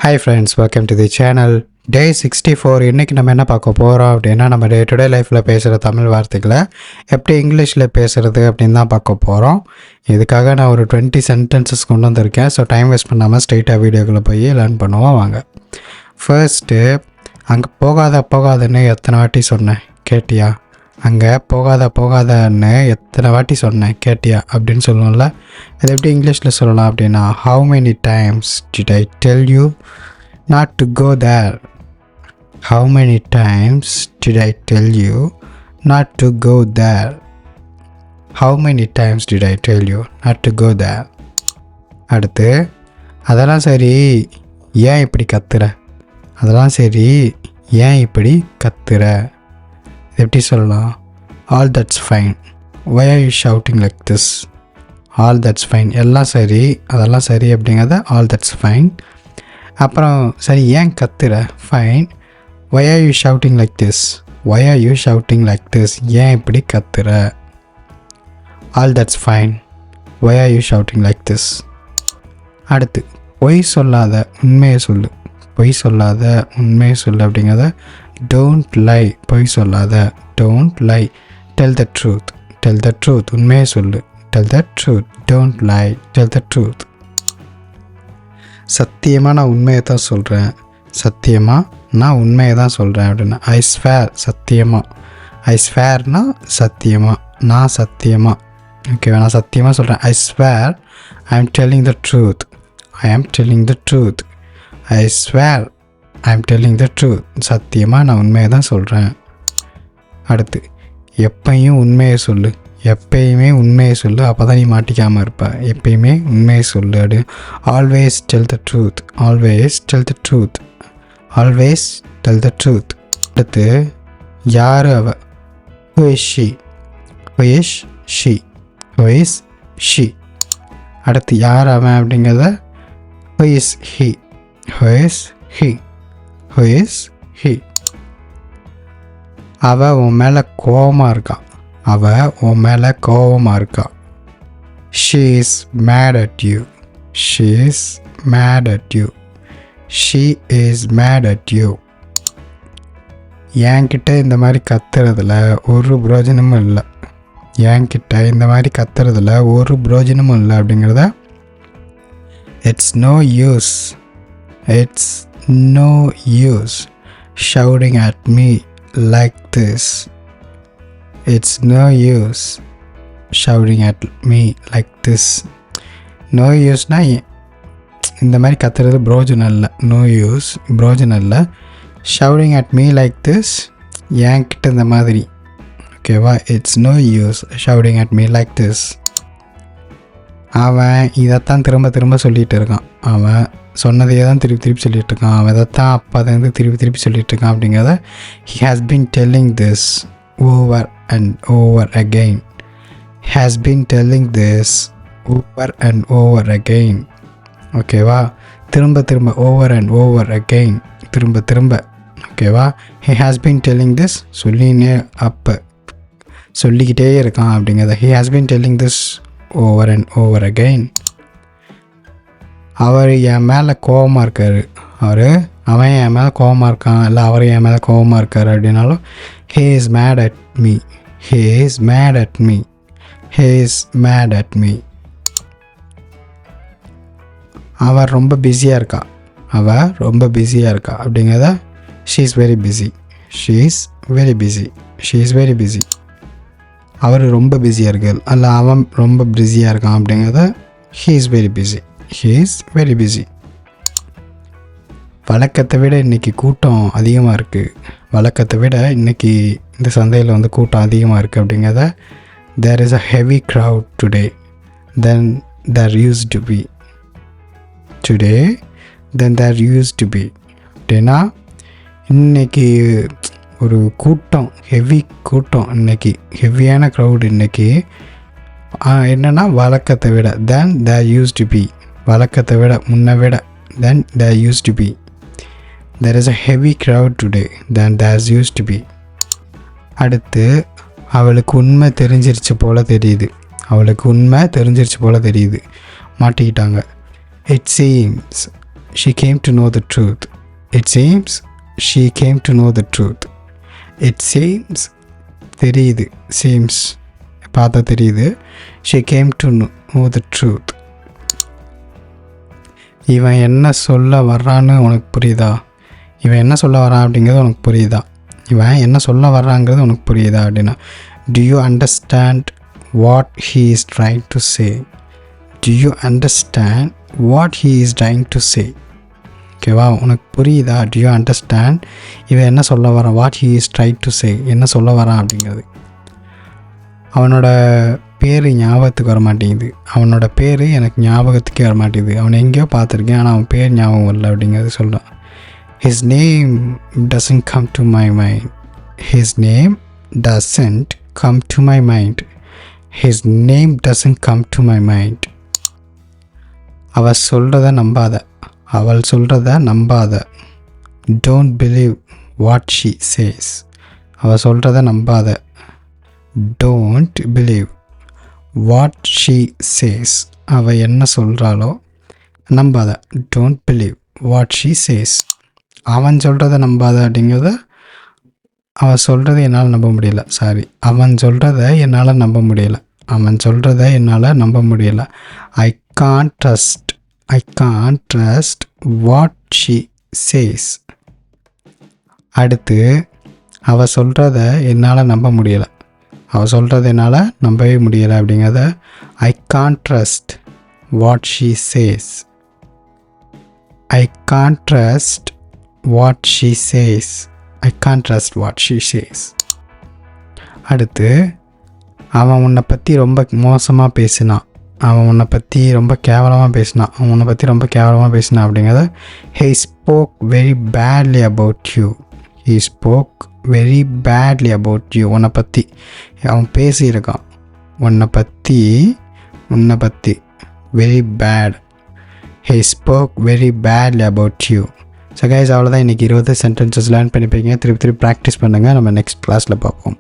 Hi friends, welcome to the channel. Day 64. இன்னைக்கு நம்ம என்ன பார்க்க போகிறோம் அப்படின்னா, நம்ம டே டு டே லைஃப்பில் பேசுகிற தமிழ் வார்த்தைகளை எப்படி இங்கிலீஷில் பேசுகிறது அப்படின்னு தான் பார்க்க போகிறோம். இதுக்காக நான் ஒரு 20 சென்டென்சஸ் கொண்டு வந்திருக்கேன். ஸோ டைம் வேஸ்ட் பண்ணாமல் ஸ்ட்ரெயிட்டாக வீடியோக்குள்ளே போய் லேர்ன் பண்ணுவோம் வாங்க. ஃபர்ஸ்ட்டு, அங்கே போகாதன்னு எத்தனை வாட்டி சொன்னேன் கேட்டியா? அங்கே போகாதன்னு எத்தனை வாட்டி சொன்னேன் கேட்டியா அப்படின்னு சொல்லுவோம்ல. அது எப்படி இங்கிலீஷில் சொல்லலாம் அப்படின்னா, how many times did I tell you not to go there? How many times did I tell you not to go there? How many times did I tell you not to go there? அடுத்து, அதெல்லாம் சரி ஏன் இப்படி கத்துற? அதெல்லாம் சரி ஏன் இப்படி கத்துற? எப்படி சொல்லலாம்? All that's fine, why are you shouting like this? All that's fine, எல்லாம் சரி அதெல்லாம் சரி அப்படிங்கிறத ஆல் தட்ஸ் ஃபைன். அப்புறம் சரி ஏன் கத்துற? Fine, why are you shouting like this? Why are you shouting like this? ஏன் இப்படி கத்துற? All that's fine, why are you shouting like this? அடுத்து, பொய் சொல்லாத உண்மையை சொல்லு. பொய் சொல்லாத உண்மையை சொல்லு அப்படிங்கிறத டோன்ட் லை, பொய் சொல்லாத, don't lie, tell the truth. Tell the truth, உண்மையை சொல்லு. Tell the truth, don't lie, tell the truth. சத்தியமாக நான் உண்மையை தான் சொல்கிறேன். சத்தியமாக நான் உண்மையை தான் சொல்கிறேன் அப்படின்னா ஐ ஸ்வேர், சத்தியமாக. ஐ ஸ்வேர்னா சத்தியமாக, நான் சத்தியமாக. ஓகேவா? நான் சத்தியமாக சொல்கிறேன். I swear I am telling the truth. ஐ ஆம் telling the truth. I swear I am telling the truth. சத்தியமாக நான் உண்மையை தான் சொல்கிறேன். அடுத்து, எப்பையும் உண்மையை சொல்லு. எப்பயுமே உண்மையை சொல்லு, அப்போ தான் நீ மாட்டிக்காமல் இருப்ப. எப்பயுமே உண்மையை சொல்லு அப்படி. Always tell the truth. Always tell the truth. Always tell the truth. அடுத்து, யார் அவ? Who is she? Who is she? Who is she? அடுத்து, யார் அவன் அப்படிங்கிறத who is he? Who is he? Who is he? அவ உன் மேலே கோவமாக இருக்கா. அவ உன் மேலே கோவமாக இருக்கா. She is made at you. She is made at you. She is made at you. என்கிட்ட இந்த மாதிரி கத்துறதுல ஒரு பிரயோஜனமும் இல்லை. என்கிட்ட இந்த மாதிரி கத்துறதுல ஒரு பிரயோஜனமும் இல்லை அப்படிங்கிறத இட்ஸ் நோ யூஸ். இட்ஸ் no use shouting at me like this. It's no use shouting at me like this. No use na இந்த மாதிரி கத்துறது பிரோஜனம் இல்லை. நோ யூஸ், பிரோஜனம் இல்லை. Shouting at me like this, என்கிட்ட இந்த மாதிரி. ஓகேவா? It's no use shouting at me like this. அவன் இதைத்தான் திரும்ப சொல்லிகிட்டு இருக்கான். அவன் சொன்னதையே தான் திருப்பி சொல்லிகிட்டு இருக்கான். அவன் இதைத்தான் அப்பாலேருந்து திருப்பி சொல்லிகிட்டு இருக்கான் அப்படிங்கிறத he has been telling this over and over again. has been telling this over and over again. ஓகேவா? திரும்ப over and over again, திரும்ப. ஓகேவா? he has been telling this, சொல்லிக்கிட்டே இருக்கான் அப்படிங்கிறத he has been telling this over and over again. அவர் என் மேலே கோவமாக இருக்கார். அவன் என் மேலே கோவமாக இருக்கான், இல்லை அவர் என் மேலே கோவமாக இருக்கார் அப்படின்னாலும் he is mad at me. he is mad at me. he is mad at me. அவர் ரொம்ப பிஸியாக இருக்கா. அப்படிங்கிறத she is very busy. she is very busy. she is very busy. அவர் ரொம்ப பிஸியாக இருக்கார், அல்ல அவன் ரொம்ப பிஸியாக இருக்கான் அப்படிங்கிறத he is very busy. he is very busy. வழக்கத்தை விட இன்றைக்கி கூட்டம் அதிகமாக இருக்குது. வழக்கத்தை விட இன்றைக்கி இந்த சந்தையில் கூட்டம் அதிகமாக இருக்குது அப்படிங்கிறத there is a heavy crowd today than there used to be. today than there used to be அப்படின்னா இன்றைக்கி ஒரு கூட்டம், ஹெவி கூட்டம், இன்றைக்கி ஹெவியான க்ரௌட். இன்றைக்கி என்னென்னா வழக்கத்தை விட than there used to be, வழக்கத்தை விட முன்னை விட than there used to be. there is a heavy crowd today than there used to be. அடுத்து, அவளுக்கு உண்மை தெரிஞ்சிருச்சு போல் தெரியுது. மாட்டிக்கிட்டாங்க. it seems she came to know the truth. It seems she came to know the truth. It seems தெரியுது, seems பார்த்தா தெரியுது. She came to know the truth. இவன் என்ன சொல்ல வர்றான்னு உனக்கு புரியுதா? இவன் என்ன சொல்ல வரான் அப்படிங்கிறது உனக்கு புரியுதா? இவன் என்ன சொல்ல வர்றாங்கிறது உனக்கு புரியுதா அப்படின்னா, do you understand what he is trying to say? Do you understand what he is trying to say? ஓகேவா, உனக்கு புரியுதா? do you understand இவன் என்ன சொல்ல வரான், what he is trying to say, என்ன சொல்ல வரான் அப்படிங்கிறது. அவனோட பேர் ஞாபகத்துக்கு வர மாட்டேங்குது. அவனோட பேர் எனக்கு ஞாபகத்துக்கே வர மாட்டேங்குது. அவனை எங்கேயோ பார்த்துருக்கேன், ஆனால் அவன் பேர் ஞாபகம் வரல அப்படிங்கிறது சொல்கிறான். His name doesn't come to my mind. His name doesn't come to my mind. His name doesn't come to my mind. அவள் சொல்கிறத நம்பாத. அவள் சொல்கிறத நம்பாத. Don't believe what she says. அவள் சொல்கிறத நம்பாத. Don't believe what she says. அவள் என்ன சொல்கிறாளோ நம்பாத. Don't believe what she says. அவன் சொல்கிறத நம்பாத அப்படிங்கிறத, அவன் சொல்கிறத என்னால் நம்ப முடியல. அவன் சொல்கிறத என்னால் நம்ப முடியல. அவன் சொல்கிறத என்னால் நம்ப முடியல. I can't trust what she says. அடுத்து, அவள் சொல்கிறத என்னால் நம்ப முடியலை. அவள் சொல்கிறத என்னால் நம்பவே முடியலை அப்படிங்கிறத I can't trust what she says. I can't trust what she says. I can't trust what she says. அடுத்து, அவன் உன்னை பற்றி ரொம்ப மோசமாக பேசினான். அவன் உன்னை பற்றி ரொம்ப கேவலமாக பேசினான். அவன் உன்னை பற்றி ரொம்ப கேவலமாக பேசினான் அப்படிங்கிறத he spoke very badly about you. He spoke very badly about you. உன்னை பற்றி அவன் பேசியிருக்கான். உன்னை பற்றி very bad. He spoke very badly about you. So guys, அவ்வளோதான். இன்றைக்கி 20 சென்டென்சஸ் லேர்ன் பண்ணிப்பீங்க. திருப்பி ப்ராக்டிஸ் பண்ணுங்கள். நம்ம நெக்ஸ்ட் கிளாஸில் பார்ப்போம்.